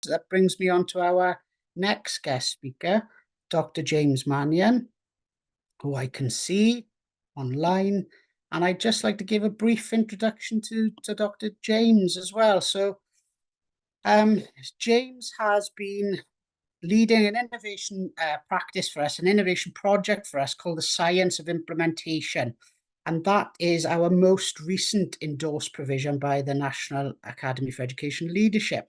that brings me on to our next guest speaker, Dr. James Mannion, who I can see online. And I'd just like to give a brief introduction to Dr. James as well. So James has been leading an innovation practice for us, an innovation project for us called the Science of Implementation. And that is our most recent endorsed provision by the National Academy for Education Leadership.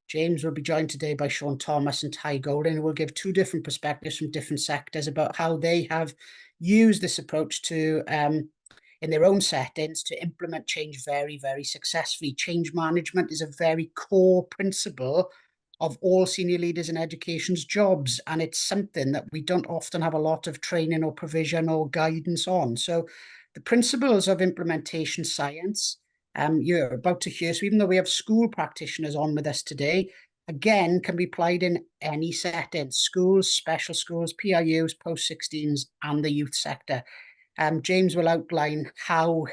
James will be joined today by Sean Thomas and Ty Golden, who will give two different perspectives from different sectors about how they have used this approach to, in their own settings, to implement change very, very successfully. Change management is a very core principle of all senior leaders in education's jobs, and it's something that we don't often have a lot of training or provision or guidance on. So the principles of implementation science, you're about to hear, so even though we have school practitioners on with us today, again, can be applied in any setting: schools, special schools, PIUs, post-16s, and the youth sector. James will outline how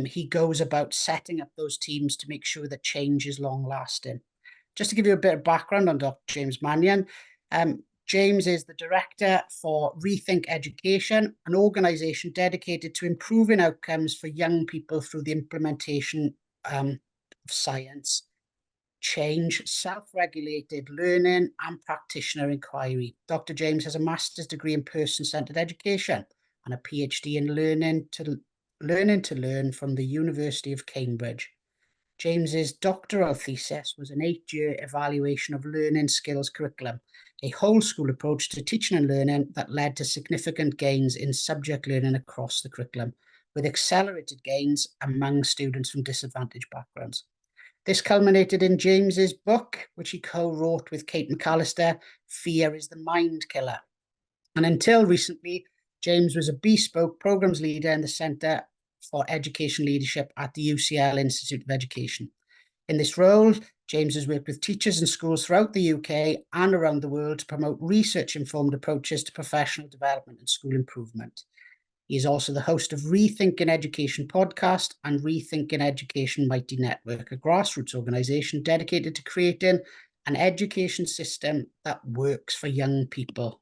he goes about setting up those teams to make sure that change is long-lasting. Just to give you a bit of background on Dr. James Mannion, James is the director for Rethink Education, an organisation dedicated to improving outcomes for young people through the implementation of science, change, self-regulated learning, and practitioner inquiry. Dr. James has a master's degree in person-centred education and a PhD in learning to learn from the University of Cambridge. James's doctoral thesis was an 8-year evaluation of learning skills curriculum, a whole school approach to teaching and learning that led to significant gains in subject learning across the curriculum, with accelerated gains among students from disadvantaged backgrounds. This culminated in James's book, which he co-wrote with Kate McAllister, Fear is the Mind Killer. And until recently, James was a bespoke programs leader in the Centre for Education Leadership at the UCL Institute of Education. In this role, James has worked with teachers and schools throughout the UK and around the world to promote research-informed approaches to professional development and school improvement. He is also the host of Rethinking Education podcast and Rethinking Education Mighty Network, a grassroots organisation dedicated to creating an education system that works for young people.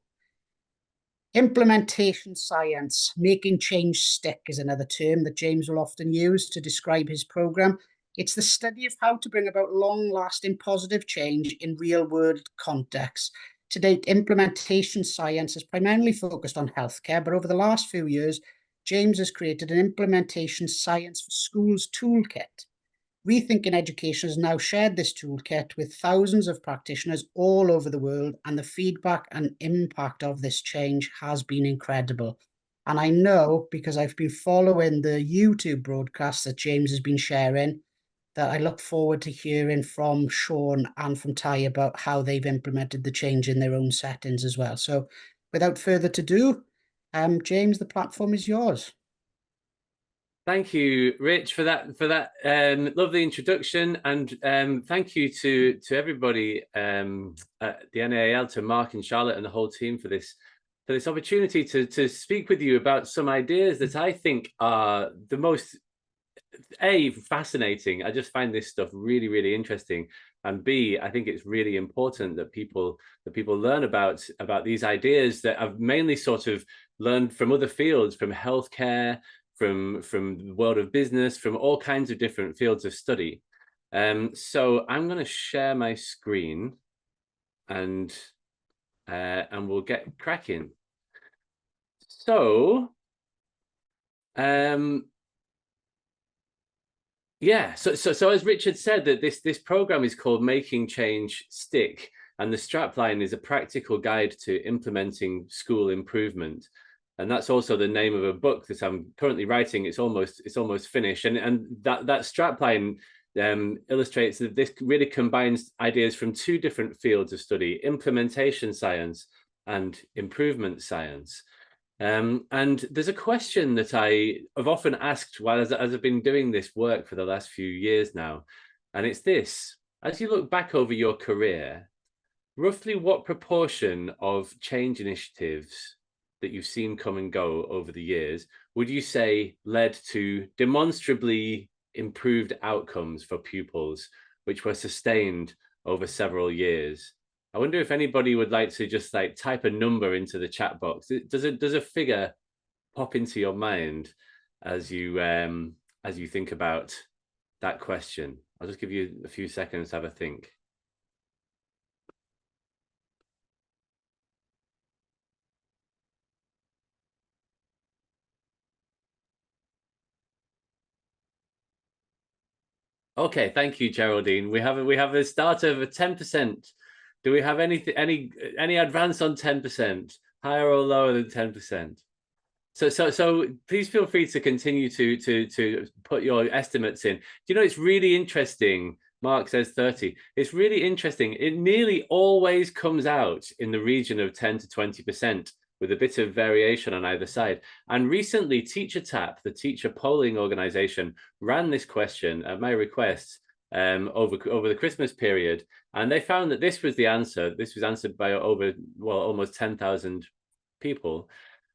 Implementation science, making change stick, is another term that James will often use to describe his programme. It's the study of how to bring about long-lasting positive change in real-world contexts. To date, implementation science has primarily focused on healthcare, but over the last few years, James has created an implementation science for schools toolkit. Rethinking Education has now shared this toolkit with thousands of practitioners all over the world, and the feedback and impact of this change has been incredible. And I know, because I've been following the YouTube broadcasts that James has been sharing, that I look forward to hearing from Sean and from Ty about how they've implemented the change in their own settings as well. So without further ado, James, the platform is yours. Thank you, Rich, for that lovely introduction, and thank you to everybody at the NAAL, to Mark and Charlotte and the whole team for this opportunity to speak with you about some ideas that I think are the most fascinating. I just find this stuff really, really interesting, and B, I think it's really important that people learn about these ideas that I've mainly sort of learned from other fields, from healthcare, from the world of business, from all kinds of different fields of study. So I'm going to share my screen, and we'll get cracking. So yeah, so as Richard said, that this program is called Making Change Stick, and the strapline is a practical guide to implementing school improvement. And that's also the name of a book that I'm currently writing. It's almost finished, and that strapline illustrates that this really combines ideas from two different fields of study: implementation science and improvement science. And there's a question that I have often asked as I've been doing this work for the last few years now, and it's this: as you look back over your career, roughly what proportion of change initiatives that you've seen come and go over the years would you say led to demonstrably improved outcomes for pupils, which were sustained over several years. I wonder if anybody would like to just like type a number into the chat box. Does a figure pop into your mind as you think about that question? I'll just give you a few seconds to have a think. Okay, thank you, Geraldine. We have a start of a 10%. Do we have any advance on 10%? Higher or lower than 10%? So please feel free to continue to put your estimates in. Do you know, it's really interesting. Mark says 30. It's really interesting. It nearly always comes out in the region of 10 to 20%, with a bit of variation on either side. And recently, TeacherTapp, the teacher polling organization, ran this question at my request over the Christmas period, and they found that this was the answer. This was answered by almost 10,000 people.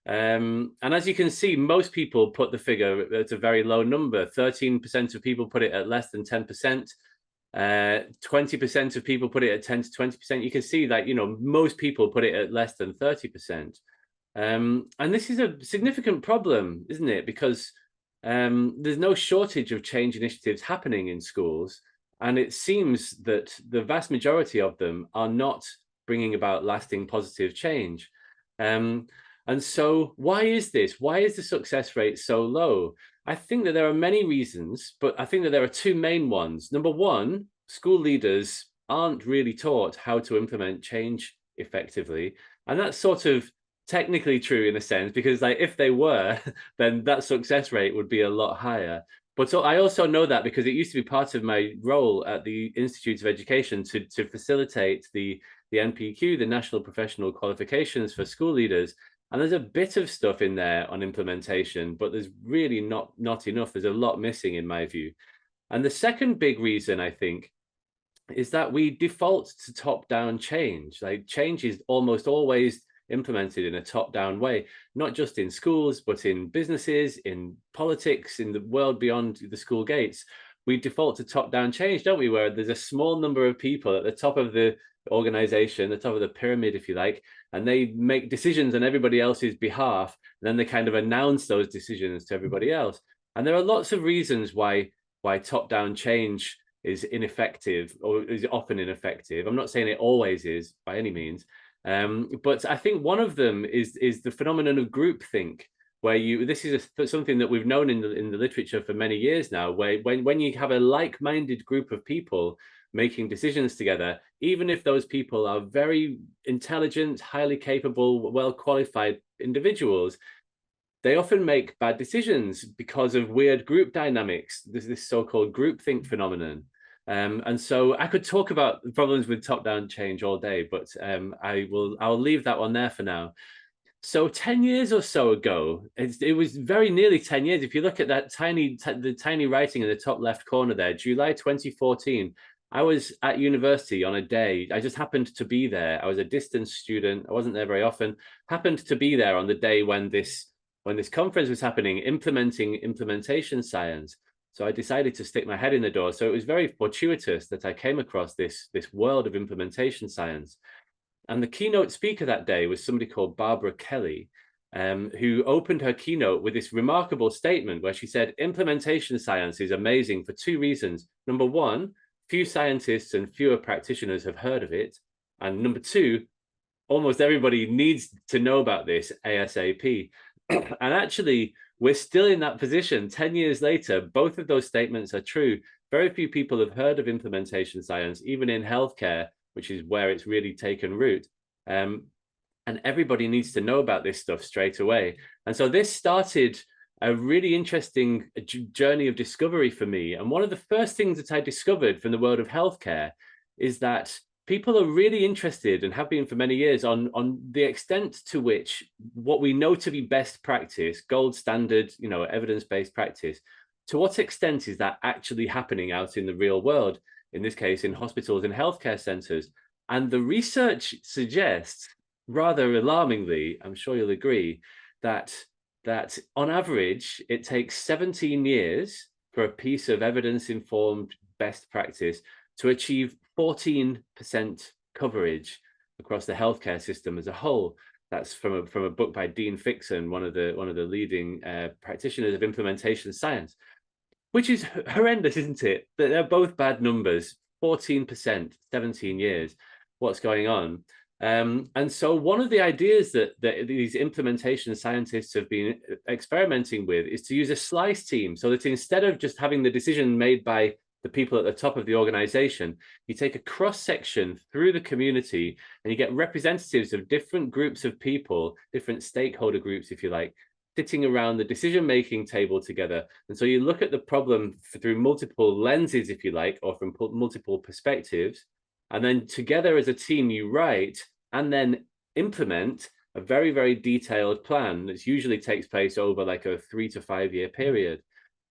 And as you can see, most people put the figure at a very low number. 13% of people put it at less than 10%. 20% of people put it at 10 to 20%. You can see that, you know, most people put it at less than 30%. And this is a significant problem, isn't it? Because there's no shortage of change initiatives happening in schools. And it seems that the vast majority of them are not bringing about lasting positive change. And so why is this? Why is the success rate so low? I think that there are many reasons, but I think that there are two main ones. Number one, school leaders aren't really taught how to implement change effectively. And that's sort of technically true in a sense, because like if they were, then that success rate would be a lot higher. But so I also know that because it used to be part of my role at the Institute of Education to facilitate the NPQ, the National Professional Qualifications for school leaders. And there's a bit of stuff in there on implementation, but there's really not enough. There's a lot missing in my view. And the second big reason, I think, is that we default to top-down change. Like change is almost always implemented in a top-down way, not just in schools, but in businesses, in politics, in the world beyond the school gates. We default to top-down change, don't we? Where there's a small number of people at the top of the organization, the top of the pyramid, if you like, and they make decisions on everybody else's behalf. And then they kind of announce those decisions to everybody else. And there are lots of reasons why top-down change is ineffective, or is often ineffective. I'm not saying it always is by any means. But I think one of them is the phenomenon of groupthink, where this is something that we've known in the literature for many years now, where when you have a like-minded group of people making decisions together, even if those people are very intelligent, highly capable, well-qualified individuals, they often make bad decisions because of weird group dynamics. There's this so-called groupthink phenomenon. And so I could talk about the problems with top-down change all day, but I'll leave that one there for now. So 10 years or so ago, it was very nearly 10 years. If you look at that the tiny writing in the top left corner there, July 2014, I was at university on a day. I just happened to be there. I was a distance student. I wasn't there very often. Happened to be there on the day when this conference was happening, implementation science. So I decided to stick my head in the door. So it was very fortuitous that I came across this world of implementation science. And the keynote speaker that day was somebody called Barbara Kelly, who opened her keynote with this remarkable statement where she said, implementation science is amazing for two reasons. Number one, few scientists and fewer practitioners have heard of it. And number two, almost everybody needs to know about this ASAP. And actually, we're still in that position 10 years later. Both of those statements are true. Very few people have heard of implementation science, even in healthcare, which is where it's really taken root. And everybody needs to know about this stuff straight away. And so this started a really interesting journey of discovery for me. And one of the first things that I discovered from the world of healthcare is that people are really interested, and have been for many years, on the extent to which what we know to be best practice, gold standard, you know, evidence-based practice, to what extent is that actually happening out in the real world, in this case, in hospitals and healthcare centers. And the research suggests, rather alarmingly, I'm sure you'll agree, that on average, it takes 17 years for a piece of evidence-informed best practice to achieve 14% coverage across the healthcare system as a whole. That's from a book by Dean Fixon, one of the leading practitioners of implementation science, which is horrendous, isn't it? They're both bad numbers. 14%, 17 years. What's going on? And so one of the ideas that these implementation scientists have been experimenting with is to use a slice team, so that instead of just having the decision made by the people at the top of the organization, you take a cross section through the community and you get representatives of different groups of people, different stakeholder groups, if you like, sitting around the decision-making table together. And so you look at the problem through multiple lenses, if you like, or from multiple perspectives. And then together as a team, you write and then implement a very, very detailed plan that usually takes place over like a 3 to 5 year period.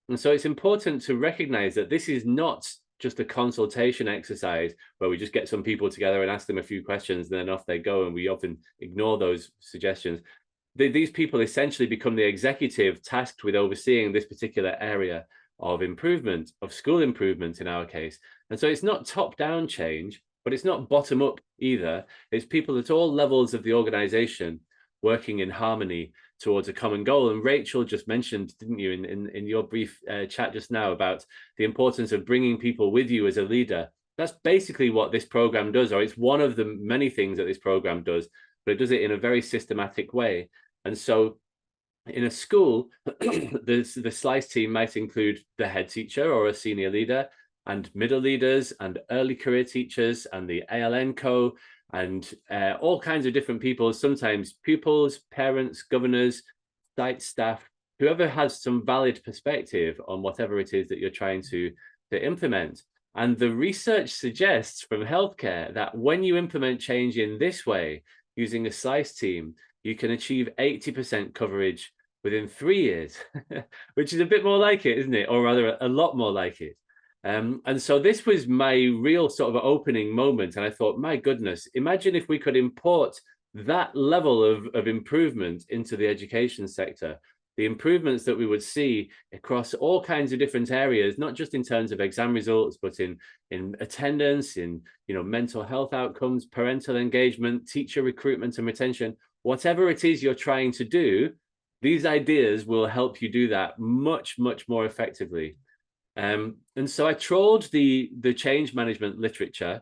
And so it's important to recognize that this is not just a consultation exercise where we just get some people together and ask them a few questions and then off they go, and we often ignore those suggestions. These people essentially become the executive tasked with overseeing this particular area of improvement, of school improvement in our case. And so it's not top-down change, but it's not bottom-up either. It's people at all levels of the organization working in harmony towards a common goal. And Rachel just mentioned, didn't you, in your brief chat just now, about the importance of bringing people with you as a leader. That's basically what this program does, or it's one of the many things that this program does, but it does it in a very systematic way. And so in a school, the slice team might include the head teacher or a senior leader, and middle leaders and early career teachers and the ALN co, and all kinds of different people, sometimes pupils, parents, governors, site staff, whoever has some valid perspective on whatever it is that you're trying to implement. And the research suggests from healthcare that when you implement change in this way, using a slice team, you can achieve 80% coverage within 3 years, which is a bit more like it, isn't it? Or rather, a lot more like it. And so this was my real sort of opening moment. And I thought, my goodness, imagine if we could import that level of improvement into the education sector, the improvements that we would see across all kinds of different areas, not just in terms of exam results, but in attendance, in mental health outcomes, parental engagement, teacher recruitment and retention, whatever it is you're trying to do, these ideas will help you do that much, much more effectively. And so I trawled the change management literature.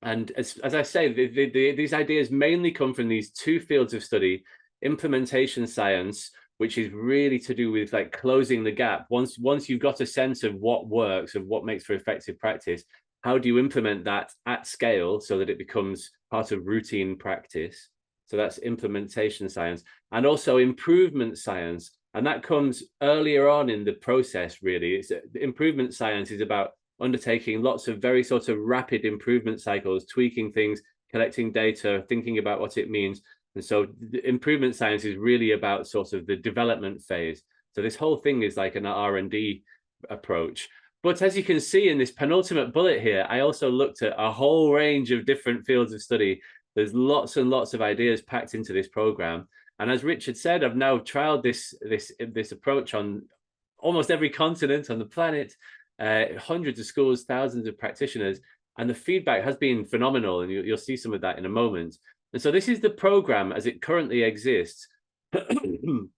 And as I say, these ideas mainly come from these two fields of study: implementation science, which is really to do with like closing the gap. Once you've got a sense of what works, of what makes for effective practice, how do you implement that at scale so that it becomes part of routine practice? So that's implementation science. And also improvement science. And that comes earlier on in the process, really. Improvement science is about undertaking lots of very sort of rapid improvement cycles, tweaking things, collecting data, thinking about what it means. And so the improvement science is really about sort of the development phase. So this whole thing is like an R&D approach. But as you can see in this penultimate bullet here, I also looked at a whole range of different fields of study. There's lots and lots of ideas packed into this program. And as Richard said, I've now trialed this approach on almost every continent on the planet, hundreds of schools, thousands of practitioners, and the feedback has been phenomenal. And you'll see some of that in a moment. And so this is the program as it currently exists. And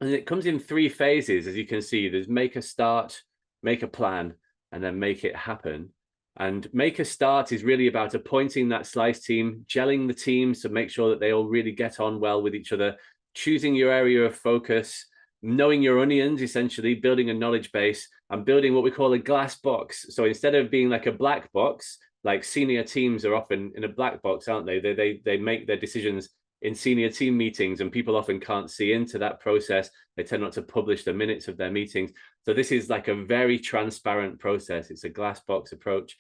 it comes in 3 phases, as you can see. There's make a start, make a plan, and then make it happen. And make a start is really about appointing that slice team, gelling the team, so make sure that they all really get on well with each other, choosing your area of focus, knowing your onions, essentially building a knowledge base, and building what we call a glass box. So instead of being like a black box, like senior teams are often in a black box, aren't they? They make their decisions in senior team meetings, and people often can't see into that process. They tend not to publish the minutes of their meetings. So this is like a very transparent process. It's a glass box approach.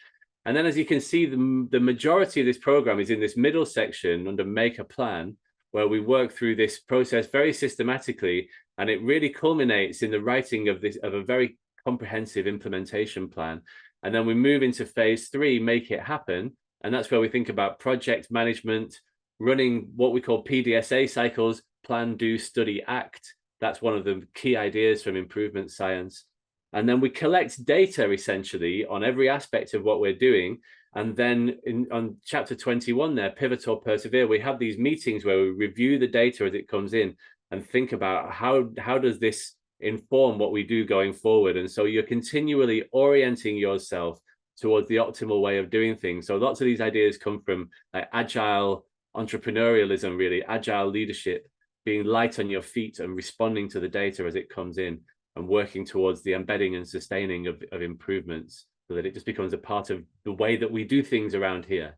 And then as you can see, the majority of this program is in this middle section under make a plan, where we work through this process very systematically. And it really culminates in the writing of a very comprehensive implementation plan. And then we move into phase 3, make it happen. And that's where we think about project management, running what we call PDSA cycles, plan, do, study, act. That's one of the key ideas from improvement science. And then we collect data essentially on every aspect of what we're doing. And then on chapter 21 there, pivot or persevere, we have these meetings where we review the data as it comes in and think about how does this inform what we do going forward. And so you're continually orienting yourself towards the optimal way of doing things. So lots of these ideas come from like agile entrepreneurialism, really, agile leadership, being light on your feet and responding to the data as it comes in and working towards the embedding and sustaining of improvements so that it just becomes a part of the way that we do things around here.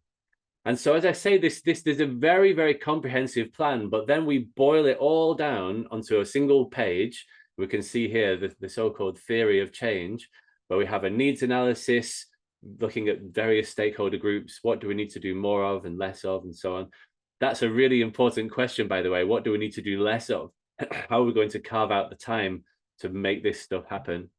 And so, as I say, there's a very, very comprehensive plan, but then we boil it all down onto a single page. We can see here the so-called theory of change, where we have a needs analysis, looking at various stakeholder groups. What do we need to do more of and less of, and so on. That's a really important question, by the way. What do we need to do less of? How are we going to carve out the time to make this stuff happen?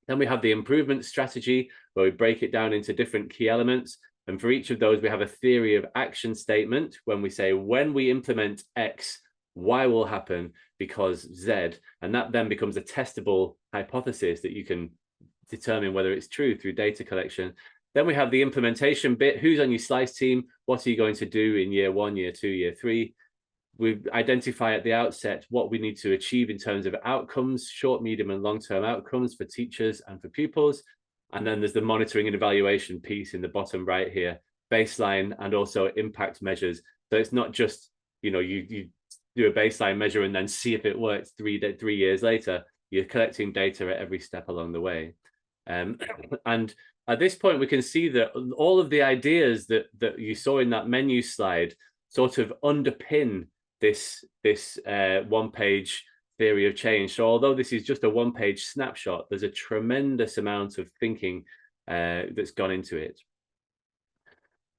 Then we have the improvement strategy, where we break it down into different key elements. And for each of those, we have a theory of action statement when we say, when we implement X, Y will happen because Z. And that then becomes a testable hypothesis that you can determine whether it's true through data collection. Then we have the implementation bit. Who's on your slice team? What are you going to do in year 1, year 2, year 3? We identify at the outset what we need to achieve in terms of outcomes, short, medium, and long-term outcomes for teachers and for pupils. And then there's the monitoring and evaluation piece in the bottom right here, baseline and also impact measures. So it's not just, you do a baseline measure and then see if it works 3 years later. You're collecting data at every step along the way. And at this point, we can see that all of the ideas that you saw in that menu slide sort of underpin this one-page theory of change. So although this is just a one-page snapshot, there's a tremendous amount of thinking that's gone into it.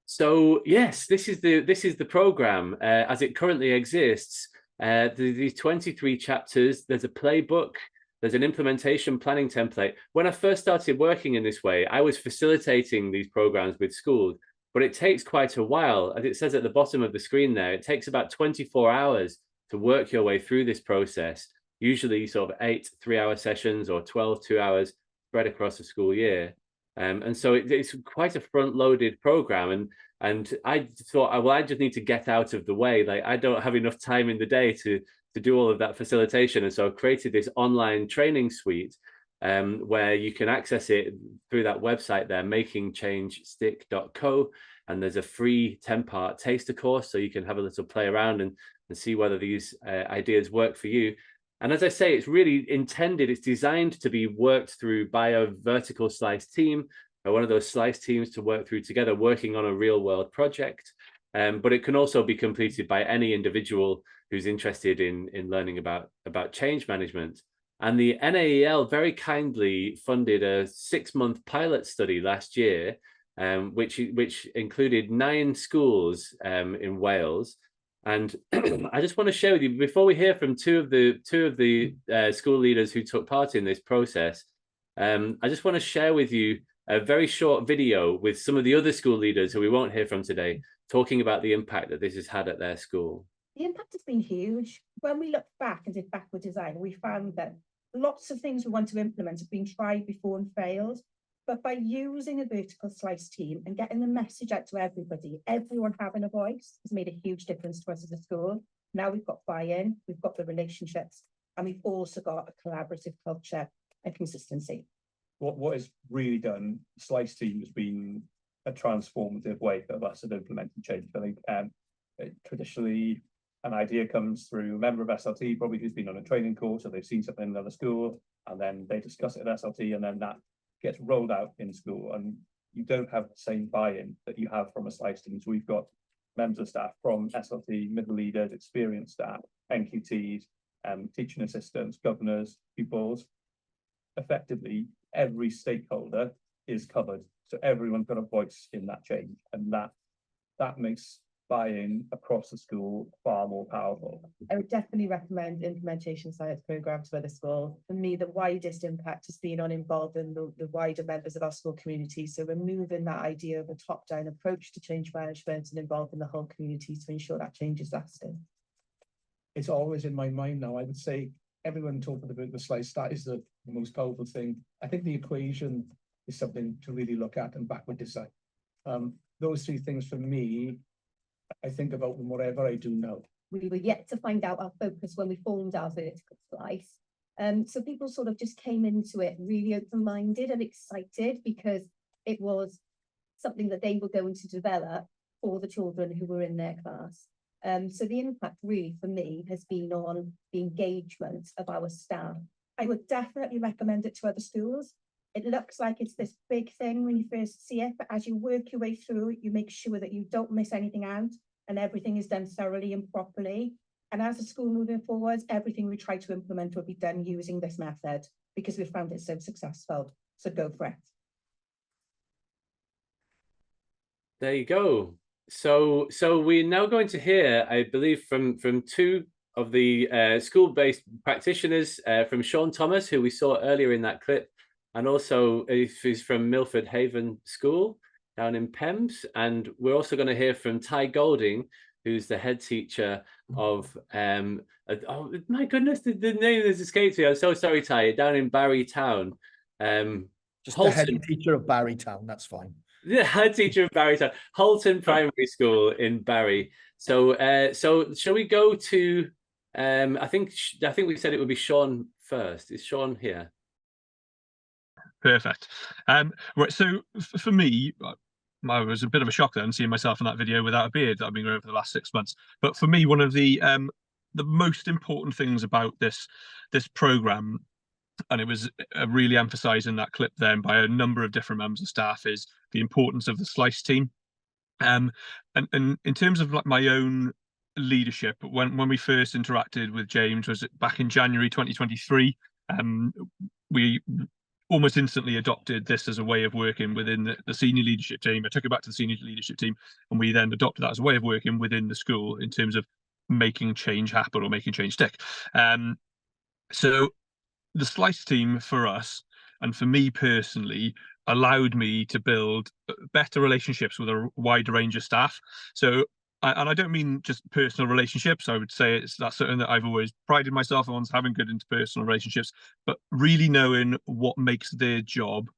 So yes, this is the program as it currently exists. These 23 chapters. There's a playbook. There's an implementation planning template. When I first started working in this way, I was facilitating these programs with schools, but it takes quite a while. As it says at the bottom of the screen there, it takes about 24 hours to work your way through this process, usually sort of 8 3-hour sessions or 12 2-hours spread across a school year. And so it's quite a front-loaded program. And I thought, well, I just need to get out of the way. Like, I don't have enough time in the day to do all of that facilitation. And so I created this online training suite where you can access it through that website there, makingchangestick.co. And there's a free 10-part taster course, so you can have a little play around and see whether these ideas work for you. And as I say, it's really intended, it's designed to be worked through by a vertical slice team, or one of those slice teams to work through together, working on a real world project. But it can also be completed by any individual who's interested in learning about change management. And the NAEL very kindly funded a 6-month pilot study last year, which included 9 schools in Wales. And I just want to share with you, before we hear from two of the school leaders who took part in this process, I just want to share with you a very short video with some of the other school leaders who we won't hear from today, talking about the impact that this has had at their school. The impact has been huge. When we look back and did backward design, we found that lots of things we want to implement have been tried before and failed. But by using a vertical slice team and getting the message out to everybody, everyone having a voice has made a huge difference to us as a school. Now we've got buy-in, we've got the relationships, and we've also got a collaborative culture and consistency. What is really done, Slice team has been a transformative way of us of implementing change. I think traditionally an idea comes through a member of SLT, probably who's been on a training course, or they've seen something in another school, and then they discuss it at SLT, and then that gets rolled out in school, and you don't have the same buy-in that you have from a slice team. So we've got members of staff from SLT, middle leaders, experienced staff, NQTs, teaching assistants, governors, pupils. Effectively, every stakeholder is covered. So everyone's got a voice in that change, and that makes buy-in across the school far more powerful. I would definitely recommend implementation science programs for the school. For me, the widest impact has been on involving the wider members of our school community. So removing that idea of a top-down approach to change management and involving the whole community to ensure that change is lasting. It's always in my mind now. I would say everyone talking about the slice, that is the most powerful thing. I think the equation is something to really look at, and backward design. Those three things for me, I think about them whatever I do now. We were yet to find out our focus when we formed our vertical slice. So people sort of just came into it really open-minded and excited because it was something that they were going to develop for the children who were in their class. So the impact really for me has been on the engagement of our staff. I would definitely recommend it to other schools. It looks like it's this big thing when you first see it, but as you work your way through it, you make sure that you don't miss anything out and everything is done thoroughly and properly. And as a school moving forward, everything we try to implement will be done using this method because we've found it so successful. So go for it. There you go. So we're now going to hear, I believe, from two of the school-based practitioners, from Sean Thomas, who we saw earlier in that clip, and also who's from Milford Haven School down in Pembs. And we're also going to hear from Ty Golding, who's the head teacher of, oh my goodness, the name has escaped me. I'm so sorry, Ty, down in Barry Town. Just the head teacher of Barry Town, that's fine. The head teacher of Barry Town, Holton Primary School in Barry. So shall we go to, I think we said it would be Sean first. Is Sean here? Perfect. Right, so for me, I was a bit of a shock then seeing myself in that video without a beard that I've been growing for the last 6 months. But for me, one of the most important things about this program, and it was really emphasised in that clip then by a number of different members of staff, is the importance of the slice team. And in terms of like my own leadership, when we first interacted with James, was back in January 2023, we almost instantly adopted this as a way of working within the senior leadership team. I took it back to the senior leadership team, and we then adopted that as a way of working within the school in terms of making change happen or making change stick. So the slice team for us, and for me personally, allowed me to build better relationships with a wider range of staff. So, and I don't mean just personal relationships. I would say that's something that I've always prided myself on, having good interpersonal relationships, but really knowing what makes their job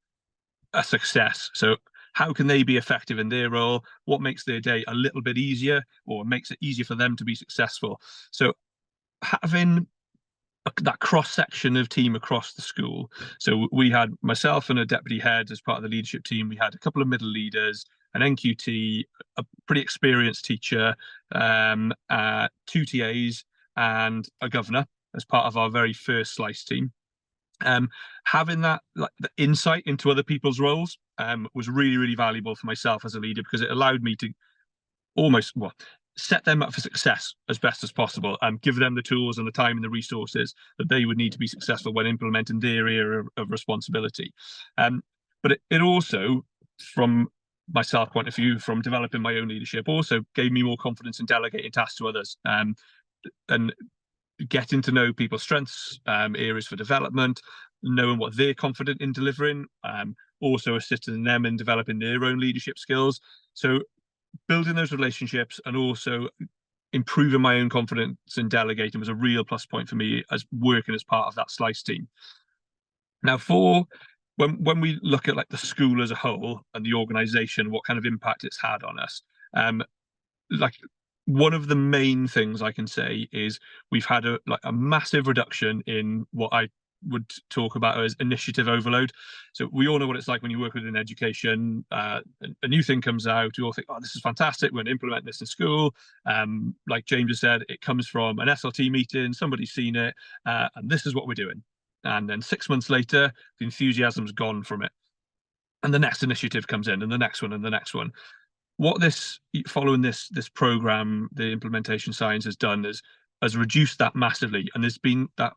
a success. So how can they be effective in their role? What makes their day a little bit easier, or makes it easier for them to be successful? So having that cross-section of team across the school. So we had myself and a deputy head as part of the leadership team. We had a couple of middle leaders, an NQT, a pretty experienced teacher, 2 TAs, and a governor as part of our very first slice team. Having that the insight into other people's roles was really, really valuable for myself as a leader, because it allowed me to almost, set them up for success as best as possible, and give them the tools and the time and the resources that they would need to be successful when implementing their area of responsibility. But it also, from myself point of view, from developing my own leadership, also gave me more confidence in delegating tasks to others, and getting to know people's strengths, areas for development, knowing what they're confident in delivering, also assisting them in developing their own leadership skills. So building those relationships and also improving my own confidence in delegating was a real plus point for me as working as part of that slice team. Now, when we look at like the school as a whole and the organisation, what kind of impact it's had on us, like one of the main things I can say is we've had a massive reduction in what I would talk about as initiative overload. So we all know what it's like when you work within education. A new thing comes out, you all think, oh, this is fantastic, we're going to implement this in school. Like James has said, it comes from an SLT meeting, somebody's seen it, and this is what we're doing. And then 6 months later, the enthusiasm's gone from it. And the next initiative comes in, and the next one, and the next one. What following this program, the implementation science has done has reduced that massively, and there's been that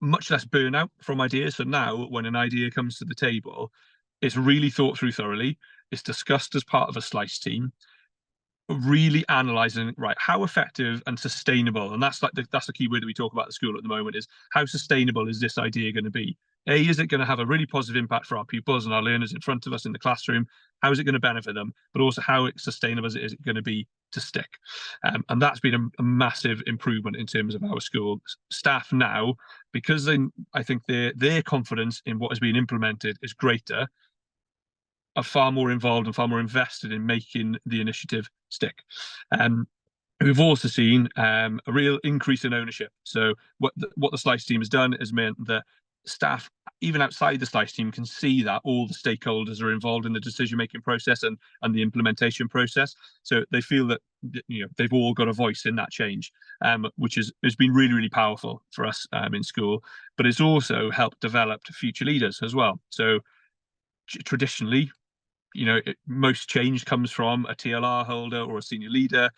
much less burnout from ideas. So now when an idea comes to the table, it's really thought through thoroughly, it's discussed as part of a slice team, really analysing, right, how effective and sustainable, and that's the key word that we talk about at the school at the moment, is how sustainable is this idea going to be? Is it going to have a really positive impact for our pupils and our learners in front of us in the classroom? How is it going to benefit them? But also, how sustainable is it going to be to stick? And that's been a massive improvement in terms of our school staff now, because I think their confidence in what is being implemented is greater. are far more involved and far more invested in making the initiative stick. We've also seen a real increase in ownership. So what the Slice team has done has meant that staff, even outside the Slice team, can see that all the stakeholders are involved in the decision-making process and the implementation process. So they feel that, you know, they've all got a voice in that change, which has been really, really powerful for us in school. But it's also helped develop future leaders as well. So traditionally, you know, most change comes from a TLR holder or a senior leader.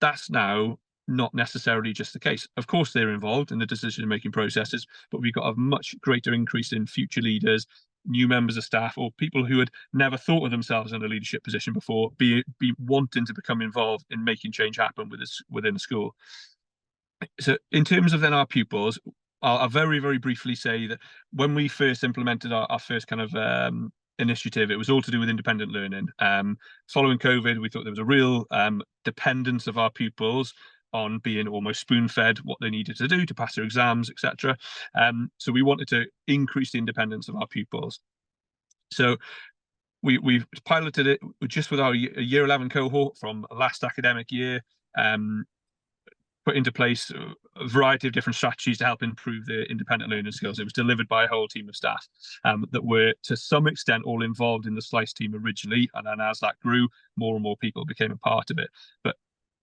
That's now not necessarily just the case. Of course, they're involved in the decision-making processes, but we've got a much greater increase in future leaders, new members of staff, or people who had never thought of themselves in a leadership position before, be wanting to become involved in making change happen within a school. So in terms of then our pupils, I'll very, very briefly say that when we first implemented our first kind of initiative, it was all to do with independent learning. Following COVID, we thought there was a real dependence of our pupils on being almost spoon-fed what they needed to do to pass their exams, etc. So we wanted to increase the independence of our pupils. So we've piloted it just with our year 11 cohort from last academic year. Put into place a variety of different strategies to help improve their independent learning skills. It was delivered by a whole team of staff that were to some extent all involved in the Slice team originally, and then as that grew, more and more people became a part of it. But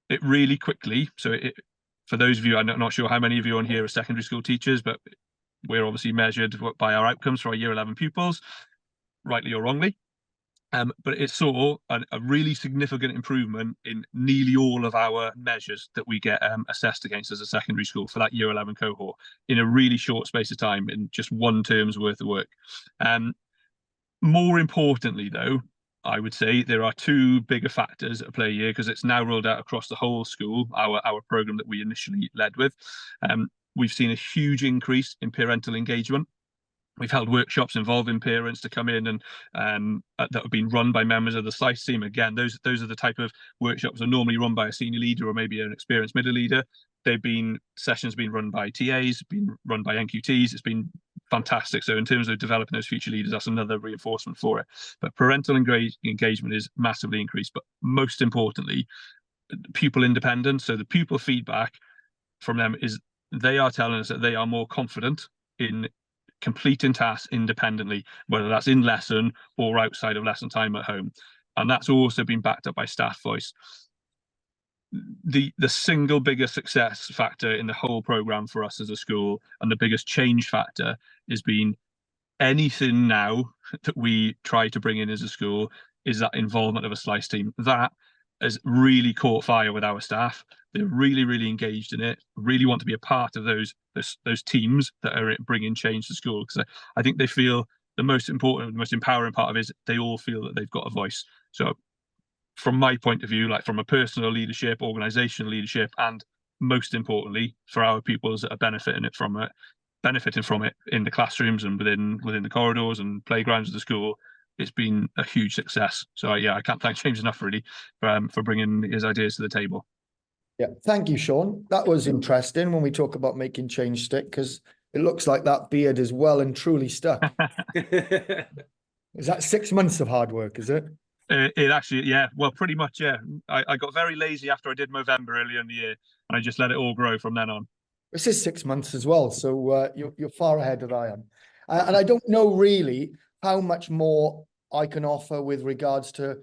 it really quickly, for those of you, I'm not sure how many of you on here are secondary school teachers, but we're obviously measured by our outcomes for our year 11 pupils, rightly or wrongly. But it saw a really significant improvement in nearly all of our measures that we get assessed against as a secondary school for that year 11 cohort in a really short space of time, in just one term's worth of work. More importantly, though, I would say there are two bigger factors at play here, because it's now rolled out across the whole school, our programme that we initially led with. We've seen a huge increase in parental engagement. We've held workshops involving parents to come in and that have been run by members of the Slice team. Again, those are the type of workshops that are normally run by a senior leader or maybe an experienced middle leader. They've been sessions being run by TAs, been run by NQTs. It's been fantastic. So in terms of developing those future leaders, that's another reinforcement for it. But parental engagement is massively increased. But most importantly, pupil independence. So the pupil feedback from them is they are telling us that they are more confident in completing tasks independently, whether that's in lesson or outside of lesson time at home. And that's also been backed up by staff voice. The single biggest success factor in the whole programme for us as a school, and the biggest change factor, has been anything now that we try to bring in as a school is that involvement of a Slice team. That has really caught fire with our staff. They're really, really engaged in it, really want to be a part of those teams that are bringing change to school. Because I think they feel the most important, the most empowering part of it is they all feel that they've got a voice. So from my point of view, like from a personal leadership, organizational leadership, and most importantly, for our pupils that are benefiting from it in the classrooms and within the corridors and playgrounds of the school, it's been a huge success. So yeah, I can't thank James enough really for bringing his ideas to the table. Yeah, thank you, Sean. That was interesting when we talk about making change stick, because it looks like that beard is well and truly stuck. Is that 6 months of hard work, is it? It actually, yeah, well, pretty much, yeah. I got very lazy after I did Movember earlier in the year, and I just let it all grow from then on. This is 6 months as well, so you're far ahead of I am. And I don't know really how much more I can offer with regards to,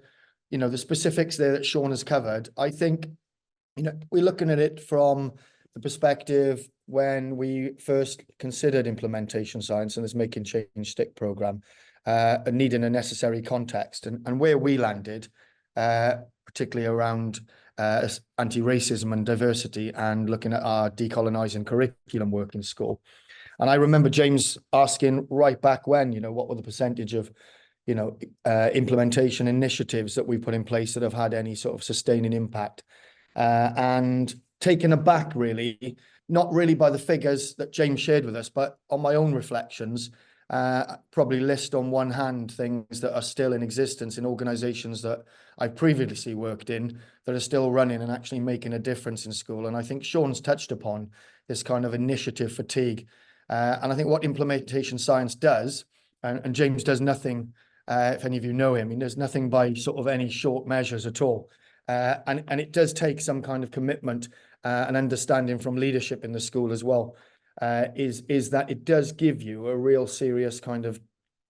you know, the specifics there that Sean has covered. I think, you know, we're looking at it from the perspective when we first considered implementation science and this making change stick program, and needing a necessary context, and where we landed, particularly around anti-racism and diversity, and looking at our decolonizing curriculum work in school. And I remember James asking right back when, you know, what were the percentage of, you know, implementation initiatives that we put in place that have had any sort of sustaining impact, and taken aback really, not really by the figures that James shared with us, but on my own reflections, probably list on one hand things that are still in existence in organizations that I previously worked in that are still running and actually making a difference in school. And I think Sean's touched upon this kind of initiative fatigue. And I think what implementation science does, and James does nothing If any of you know him, there's nothing by sort of any short measures at all. And it does take some kind of commitment and understanding from leadership in the school as well, is that it does give you a real serious kind of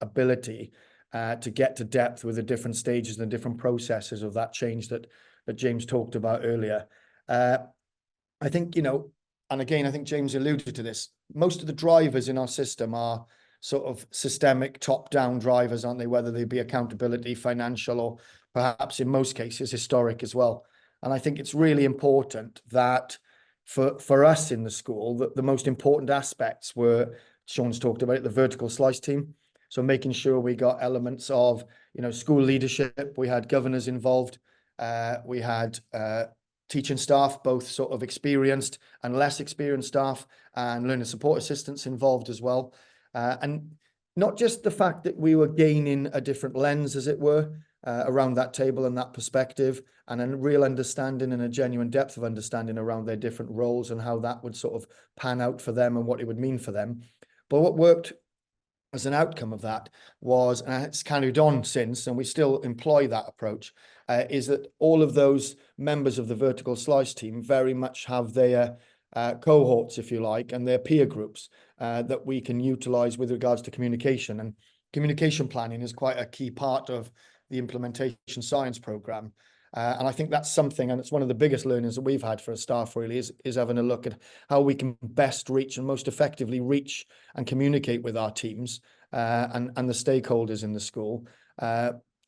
ability to get to depth with the different stages and the different processes of that change that James talked about earlier. I think, and again, I think James alluded to this, most of the drivers in our system are sort of systemic top-down drivers, aren't they? Whether they be accountability, financial, or perhaps in most cases historic as well. And I think it's really important that for us in the school, that the most important aspects were, Sean's talked about it, the vertical slice team. So making sure we got elements of, school leadership. We had governors involved. We had teaching staff, both sort of experienced and less experienced staff, and learning support assistants involved as well. And not just the fact that we were gaining a different lens, as it were, around that table and that perspective, and a real understanding and a genuine depth of understanding around their different roles and how that would sort of pan out for them and what it would mean for them. But what worked as an outcome of that was, and it's carried on since, and we still employ that approach, is that all of those members of the vertical slice team very much have their cohorts, if you like, and their peer groups that we can utilize with regards to communication. And communication planning is quite a key part of the implementation science program. And I think that's something, and it's one of the biggest learnings that we've had for a staff really, is having a look at how we can best reach and most effectively reach and communicate with our teams and the stakeholders in the school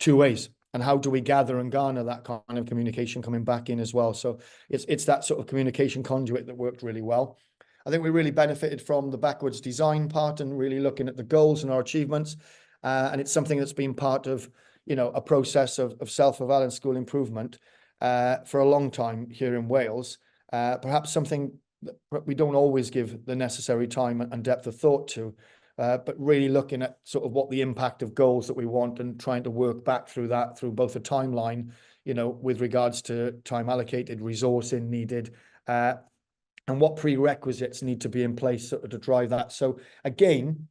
2 ways. And how do we gather and garner that kind of communication coming back in as well? So it's that sort of communication conduit that worked really well. I think we really benefited from the backwards design part and really looking at the goals and our achievements. And it's something that's been part of, a process of self-evaluation school improvement for a long time here in Wales. Perhaps something that we don't always give the necessary time and depth of thought to, but really looking at sort of what the impact of goals that we want and trying to work back through that through both a timeline, with regards to time allocated, resourcing needed, and what prerequisites need to be in place sort of to drive that. So again,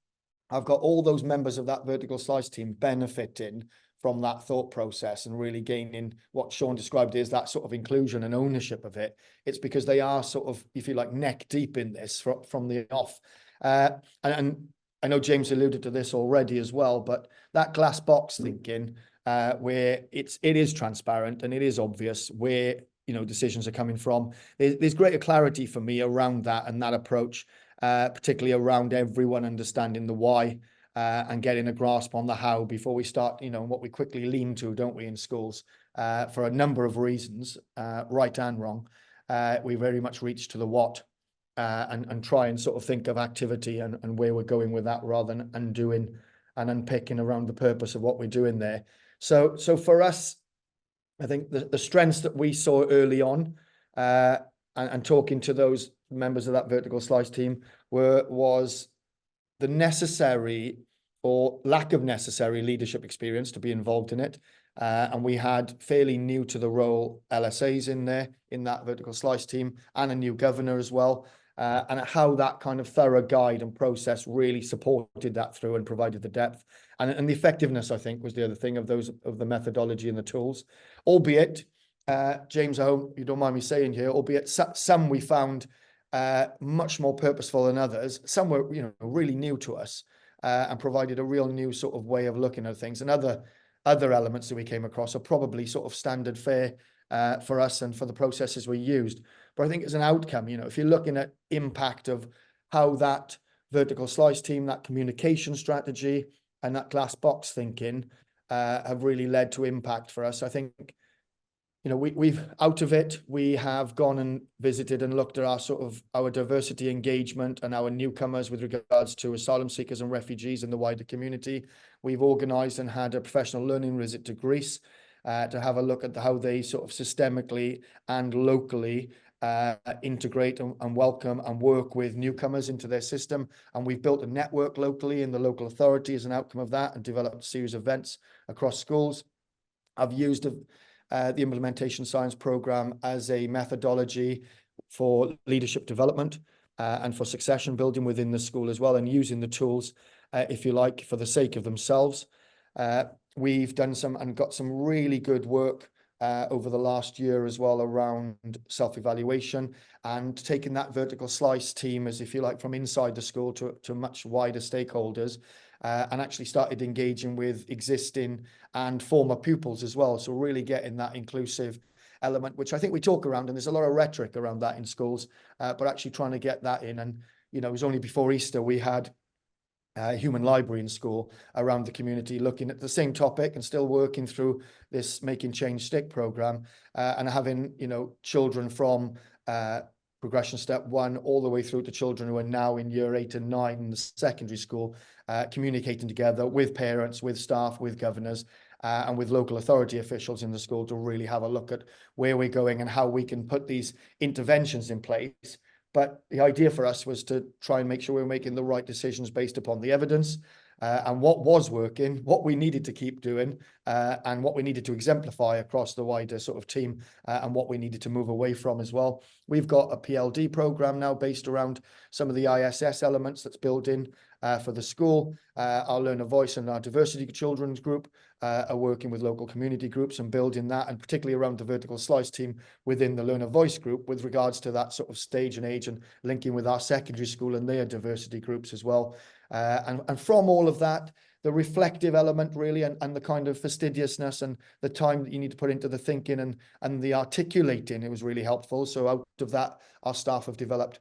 I've got all those members of that vertical slice team benefiting from that thought process and really gaining what Sean described as that sort of inclusion and ownership of it. It's because they are sort of, if you like, neck deep in this from the off. And I know James alluded to this already as well, but that glass box thinking, where it is transparent and it is obvious where, decisions are coming from. There's greater clarity for me around that and that approach, particularly around everyone understanding the why. And getting a grasp on the how before we start, what we quickly lean to, don't we, in schools, for a number of reasons, right and wrong. We very much reach to the what and try and sort of think of activity and where we're going with that rather than undoing and unpicking around the purpose of what we're doing there. So for us, I think the strengths that we saw early on and talking to those members of that vertical slice team was the necessary or lack of necessary leadership experience to be involved in it. And we had fairly new to the role LSAs in there, in that vertical slice team, and a new governor as well. And how that kind of thorough guide and process really supported that through and provided the depth. And the effectiveness, I think, was the other thing of the methodology and the tools. Albeit, James, I hope you don't mind me saying here, albeit some we found much more purposeful than others. Some were, really new to us and provided a real new sort of way of looking at things. And other elements that we came across are probably sort of standard fare for us and for the processes we used. But I think as an outcome, if you're looking at impact of how that vertical slice team, that communication strategy and that glass box thinking have really led to impact for us, I think, we've out of it, we have gone and visited and looked at our diversity engagement and our newcomers with regards to asylum seekers and refugees in the wider community. We've organised and had a professional learning visit to Greece to have a look at how they sort of systemically and locally integrate and welcome and work with newcomers into their system. And we've built a network locally in the local authority as an outcome of that and developed a series of events across schools. I've used the implementation science program as a methodology for leadership development and for succession building within the school as well, and using the tools, if you like, for the sake of themselves. we've done got some really good work over the last year as well around self-evaluation and taking that vertical slice team, as if you like, from inside the school to much wider stakeholders, and actually started engaging with existing and former pupils as well. So really getting that inclusive element, which I think we talk around, and there's a lot of rhetoric around that in schools, but actually trying to get that in. And, you know, it was only before Easter we had human library in school around the community looking at the same topic and still working through this Making Change Stick program, and having, you know, children from progression step 1 all the way through to children who are now in year 8 and 9 in the secondary school, communicating together with parents, with staff, with governors, and with local authority officials in the school to really have a look at where we're going and how we can put these interventions in place. But the idea for us was to try and make sure we're making the right decisions based upon the evidence, and what was working, what we needed to keep doing, and what we needed to exemplify across the wider sort of team, and what we needed to move away from as well. We've got a PLD program now based around some of the ISS elements that's built in for the school. Our Learner Voice and our Diversity Children's Group are working with local community groups and building that, and particularly around the vertical slice team within the Learner Voice group with regards to that sort of stage and age, and linking with our secondary school and their diversity groups as well. And from all of that, the reflective element really, and the kind of fastidiousness and the time that you need to put into the thinking and the articulating, it was really helpful. So out of that, our staff have developed,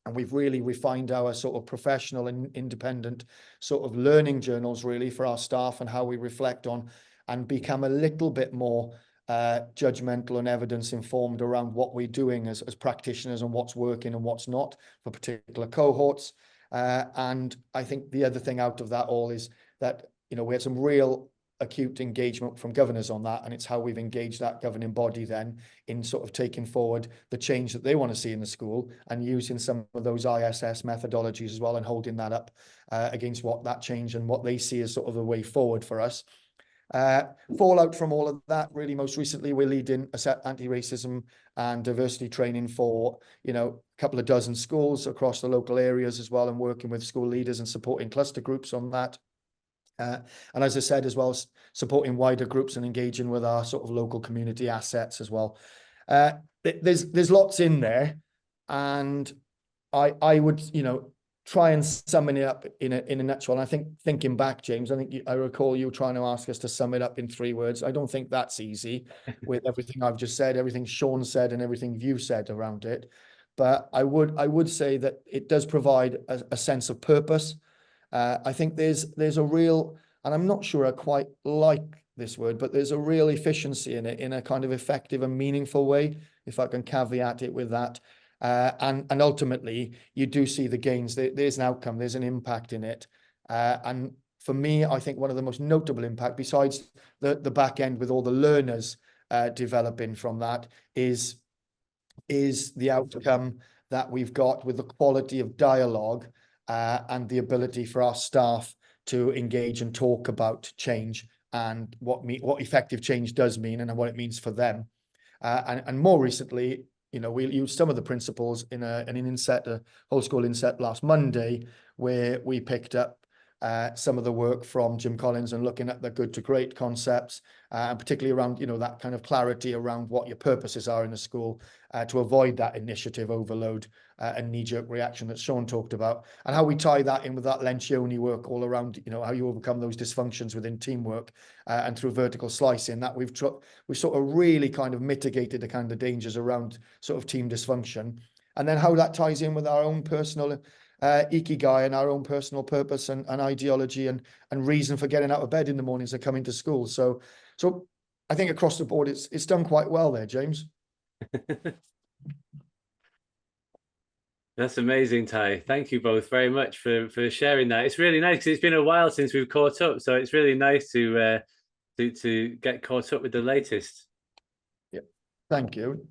and we've really refined our sort of professional and independent sort of learning journals really for our staff, and how we reflect on and become a little bit more judgmental and evidence informed around what we're doing as practitioners, and what's working and what's not for particular cohorts. And I think the other thing out of that all is that, you know, we had some real acute engagement from governors on that, and it's how we've engaged that governing body then in sort of taking forward the change that they want to see in the school, and using some of those ISS methodologies as well, and holding that up against what that change and what they see as sort of the way forward for us. Fallout from all of that, really, most recently we're leading anti-racism and diversity training for, you know, a couple of dozen schools across the local areas as well, and working with school leaders and supporting cluster groups on that. And as I said as well, supporting wider groups and engaging with our sort of local community assets as well. There's lots in there, and I would, you know, try and sum it up in a nutshell. And I think, thinking back, James, I recall you trying to ask us to sum it up in 3 words. I don't think that's easy with everything I've just said, everything Sean said, and everything you said around it. But I would say that it does provide a sense of purpose. I think there's a real, and I'm not sure I quite like this word, but there's a real efficiency in it, in a kind of effective and meaningful way, if I can caveat it with that. And ultimately, you do see the gains. There's an outcome, there's an impact in it. And for me, I think one of the most notable impact, besides the back end with all the learners developing from that, is the outcome that we've got with the quality of dialogue and the ability for our staff to engage and talk about change, and what effective change does mean, and what it means for them. And more recently, you know, we used some of the principles in an inset, a whole school inset last Monday, where we picked up some of the work from Jim Collins and looking at the good to great concepts, and particularly around, you know, that kind of clarity around what your purposes are in a school, to avoid that initiative overload and knee-jerk reaction that Sean talked about, and how we tie that in with that Lencioni work all around, you know, how you overcome those dysfunctions within teamwork, and through vertical slicing, that we've sort of really kind of mitigated the kind of dangers around sort of team dysfunction, and then how that ties in with our own personal ikigai and our own personal purpose and ideology and reason for getting out of bed in the mornings and coming to school. So I think across the board, it's done quite well there, James. That's amazing, Ty. Thank you both very much for sharing that. It's really nice, because it's been a while since we've caught up, so it's really nice to get caught up with the latest. Yeah, thank you.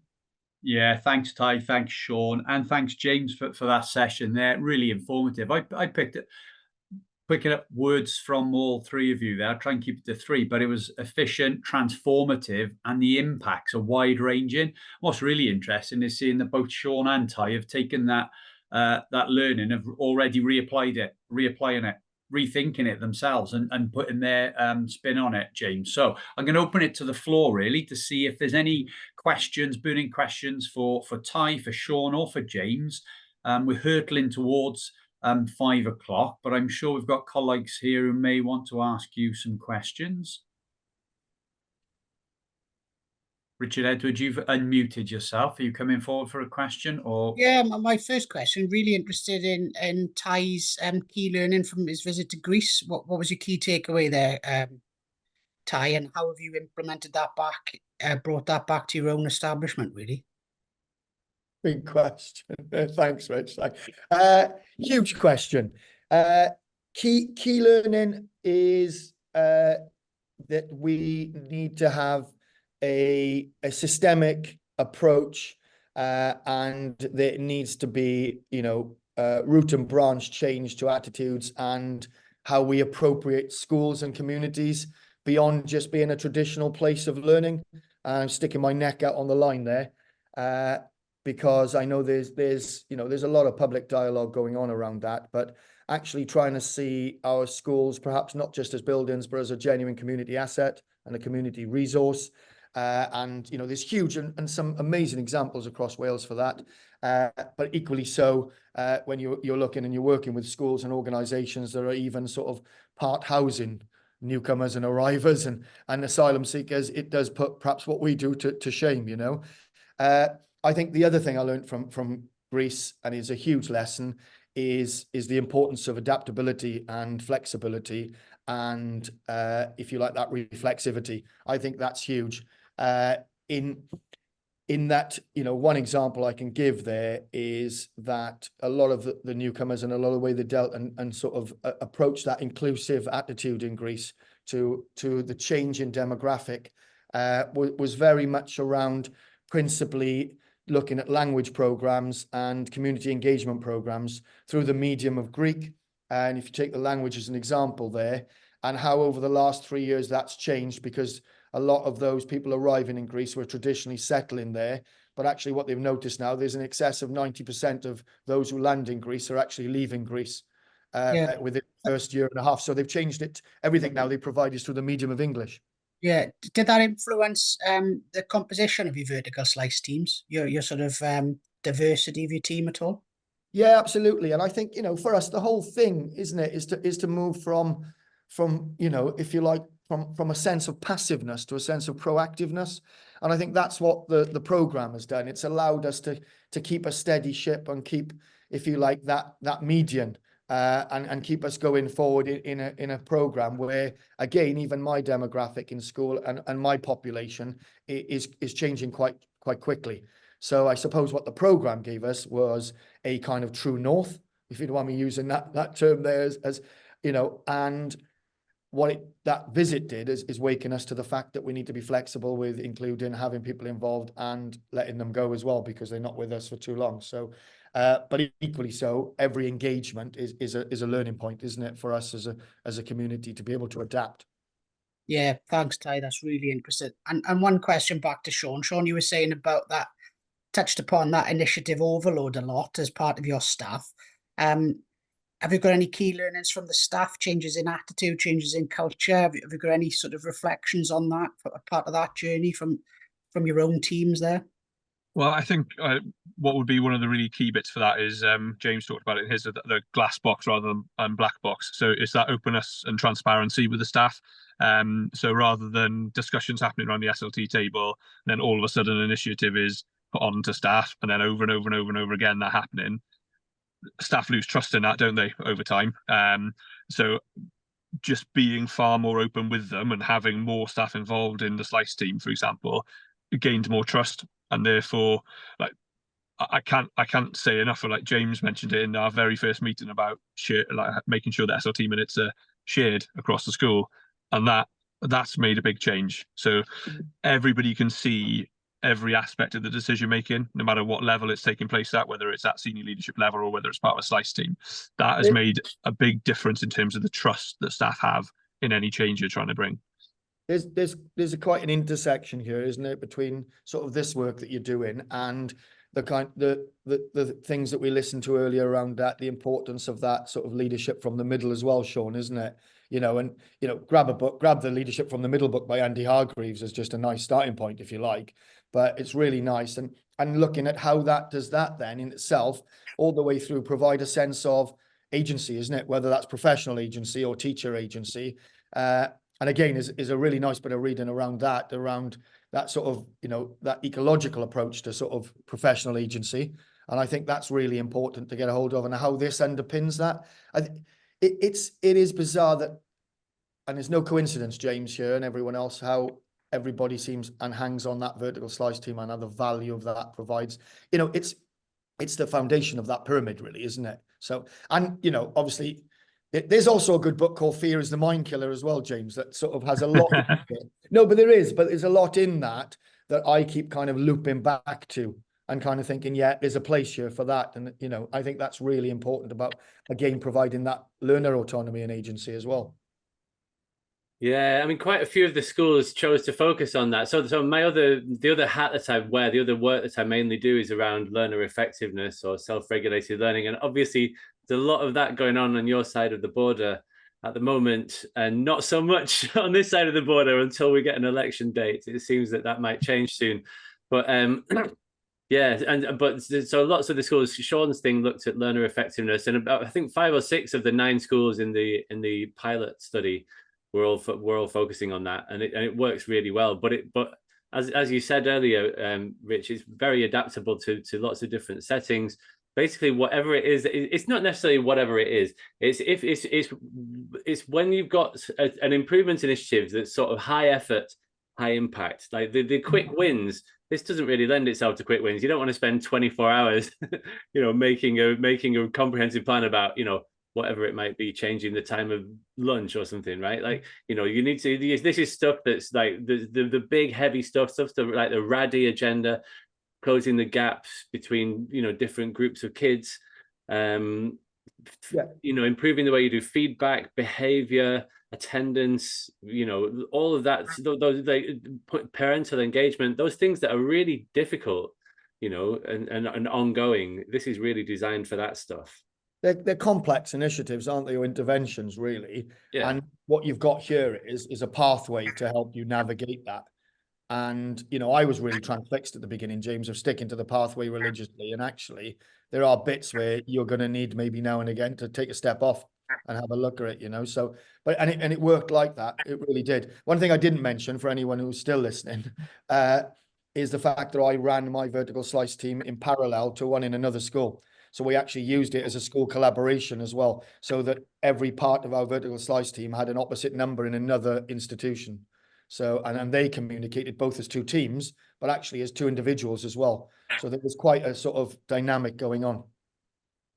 Yeah, thanks, Ty. Thanks, Sean, and thanks, James, for that session there. Really informative. I picking up words from all 3 of you there. I'll try and keep it to 3, but it was efficient, transformative, and the impacts are wide-ranging. What's really interesting is seeing that both Sean and Ty have taken that learning, have already reapplying it. rethinking it themselves and putting their spin on it, James. So I'm going to open it to the floor really to see if there's any questions, burning questions for Ty, for Sean, or for James. We're hurtling towards 5 o'clock, but I'm sure we've got colleagues here who may want to ask you some questions. Richard Edwards, you've unmuted yourself. Are you coming forward for a question, or? Yeah, my first question, really interested in Ty's key learning from his visit to Greece. What was your key takeaway there, Ty, and how have you implemented that back, brought that back to your own establishment, really? Big question. Thanks, Rich. Huge question. Key learning is that we need to have a systemic approach, and there needs to be, root and branch change to attitudes and how we appropriate schools and communities beyond just being a traditional place of learning. I'm sticking my neck out on the line there, because I know there's a lot of public dialogue going on around that, but actually trying to see our schools perhaps not just as buildings, but as a genuine community asset and a community resource. And there's huge and some amazing examples across Wales for that. But equally so, when you're looking and you're working with schools and organisations that are even sort of part housing newcomers and arrivers and asylum seekers, it does put perhaps what we do to shame. I think the other thing I learned from Greece, and is a huge lesson, is the importance of adaptability and flexibility, and if you like, that reflexivity. I think that's huge. In that, one example I can give there is that a lot of the newcomers and a lot of the way they dealt and sort of approached that inclusive attitude in Greece to the change in demographic was very much around principally looking at language programs and community engagement programs through the medium of Greek. And if you take the language as an example there, and how over the last 3 years that's changed, because a lot of those people arriving in Greece were traditionally settling there, but actually what they've noticed now, there's an excess of 90% of those who land in Greece are actually leaving Greece within the first year and a half. So they've changed it. Everything now they provide is through the medium of English. Yeah, did that influence the composition of your vertical slice teams, your sort of diversity of your team at all? Yeah, absolutely. And I think, for us, the whole thing, isn't it, is to move from if you like, from a sense of passiveness to a sense of proactiveness. And I think that's what the program has done. It's allowed us to keep a steady ship and keep, if you like, that median, and keep us going forward in a program where, again, even my demographic in school and my population is changing quite quickly. So I suppose what the program gave us was a kind of true north, if you don't want me using that term there, as and what that visit did is waking us to the fact that we need to be flexible with including having people involved and letting them go as well, because they're not with us for too long. So, but equally so, every engagement is a learning point, isn't it, for us as a community to be able to adapt. Yeah, thanks, Ty. That's really interesting. And one question back to Sean. Sean, you were saying about that, touched upon that initiative overload a lot as part of your staff. Have you got any key learnings from the staff, changes in attitude, changes in culture? Have you got any sort of reflections on that, part of that journey from your own teams there? Well, I think what would be one of the really key bits for that is James talked about it in his, the glass box rather than black box. So it's that openness and transparency with the staff. So rather than discussions happening around the SLT table, then all of a sudden an initiative is put on to staff, and then over and over and over and over again that happening, staff lose trust in that, don't they, over time? So just being far more open with them and having more staff involved in the slice team, for example, gained more trust. And therefore, like, I can't say enough. Like James mentioned it in our very first meeting about making sure that SLT minutes are shared across the school, and that's made a big change. So everybody can see every aspect of the decision making, no matter what level it's taking place at, whether it's at senior leadership level or whether it's part of a slice team. That has made a big difference in terms of the trust that staff have in any change you're trying to bring. There's quite an intersection here, isn't it, between sort of this work that you're doing and the things that we listened to earlier around that, the importance of that sort of leadership from the middle as well, Sean, isn't it? And grab the Leadership from the Middle book by Andy Hargreaves as just a nice starting point, if you like. But it's really nice, and looking at how that does that then in itself, all the way through, provide a sense of agency, isn't it? Whether that's professional agency or teacher agency. And again, is a really nice bit of reading around that sort of, that ecological approach to sort of professional agency. And I think that's really important to get a hold of, and how this underpins that. It is bizarre that, and it's no coincidence, James here and everyone else, how everybody seems and hangs on that vertical slice team and how the value of that provides. It's the foundation of that pyramid, really, isn't it? So, and obviously, there's also a good book called Fear is the Mind Killer as well, James, that sort of has a lot. No, but there's a lot in that I keep kind of looping back to and kind of thinking, yeah, there's a place here for that. And, I think that's really important about, again, providing that learner autonomy and agency as well. Yeah, I mean, quite a few of the schools chose to focus on that. So the other hat that I wear, the other work that I mainly do is around learner effectiveness or self-regulated learning. And obviously, there's a lot of that going on your side of the border at the moment, and not so much on this side of the border until we get an election date. It seems that might change soon. But yeah, but so lots of the schools, Sean's thing looked at learner effectiveness, and about, I think 5 or 6 of the 9 schools in the pilot study we're all focusing on that, and it works really well. But as you said earlier, Rich, it's very adaptable to lots of different settings. Basically, whatever it is, it's not necessarily whatever it is. It's when you've got an improvement initiative that's sort of high effort, high impact, like the quick wins. This doesn't really lend itself to quick wins. You don't want to spend 24 hours, making a comprehensive plan about, whatever it might be, changing the time of lunch or something, right? Like, you need to, this is stuff that's like the big heavy stuff like the RADI agenda, closing the gaps between, different groups of kids, improving the way you do feedback, behavior, attendance, all of that, those like parental engagement, those things that are really difficult, and ongoing. This is really designed for that stuff. They're complex initiatives, aren't they, or interventions, really? Yeah. And what you've got here is a pathway to help you navigate that. And, I was really transfixed at the beginning, James, of sticking to the pathway religiously. And actually, there are bits where you're going to need maybe now and again to take a step off and have a look at it, So, and it worked like that. It really did. One thing I didn't mention for anyone who's still listening is the fact that I ran my vertical slice team in parallel to one in another school. So we actually used it as a school collaboration as well, so that every part of our vertical slice team had an opposite number in another institution. So, and they communicated both as 2 teams, but actually as 2 individuals as well. So there was quite a sort of dynamic going on.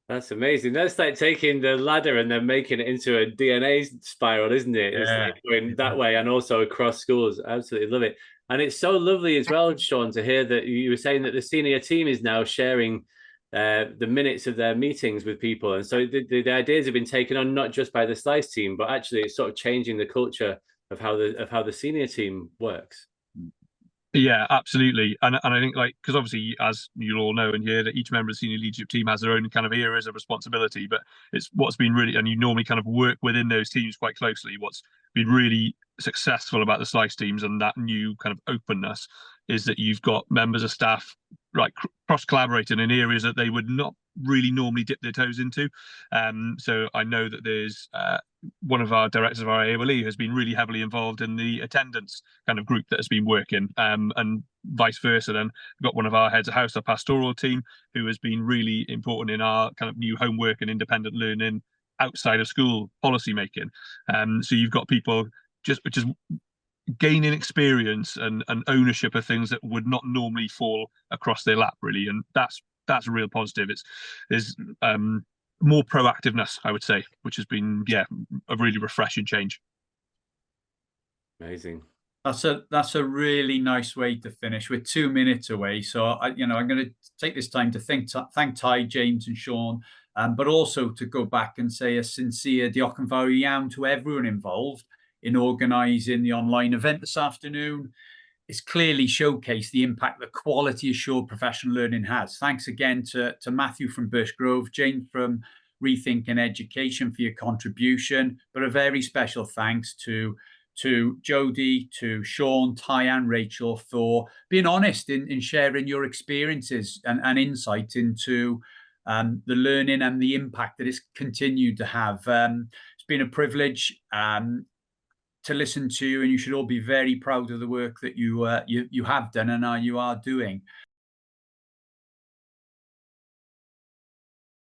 That's amazing. That's like taking the ladder and then making it into a DNA spiral, isn't it? It's like going that way and also across schools. I absolutely love it. And it's so lovely as well, Sean, to hear that you were saying that the senior team is now sharing the minutes of their meetings with people. And so the ideas have been taken on not just by the slice team, but actually it's sort of changing the culture of how the senior team works. Yeah, absolutely. And I think, like, because obviously, as you all know and hear, that each member of the senior leadership team has their own kind of areas of responsibility, but it's what's been really, and you normally kind of work within those teams quite closely. What's been really successful about the slice teams and that new kind of openness is that you've got members of staff like cross collaborating in areas that they would not really normally dip their toes into. So I know that there's one of our directors of our AOLE has been really heavily involved in the attendance kind of group that has been working, and vice versa. Then we've got one of our heads of house, our pastoral team, who has been really important in our kind of new homework and independent learning outside of school policy making. So you've got people just gaining experience and ownership of things that would not normally fall across their lap, really, and that's a real positive. There's more proactiveness, I would say, which has been a really refreshing change. Amazing. That's a really nice way to finish. We're 2 minutes away, so I'm going to take this time to thank Ty, James, and Sean, but also to go back and say a sincere diolch yn fawr iawn to everyone involved in organising the online event this afternoon. it's clearly showcased the impact that quality assured professional learning has. Thanks again to Matthew from Birchgrove, Jane from Rethinking Education for your contribution, but a very special thanks to Jodie, to Sean, Ty and Rachel for being honest in sharing your experiences and insight into the learning and the impact that it's continued to have. It's been a privilege to listen to, and you should all be very proud of the work that you have done and you are doing.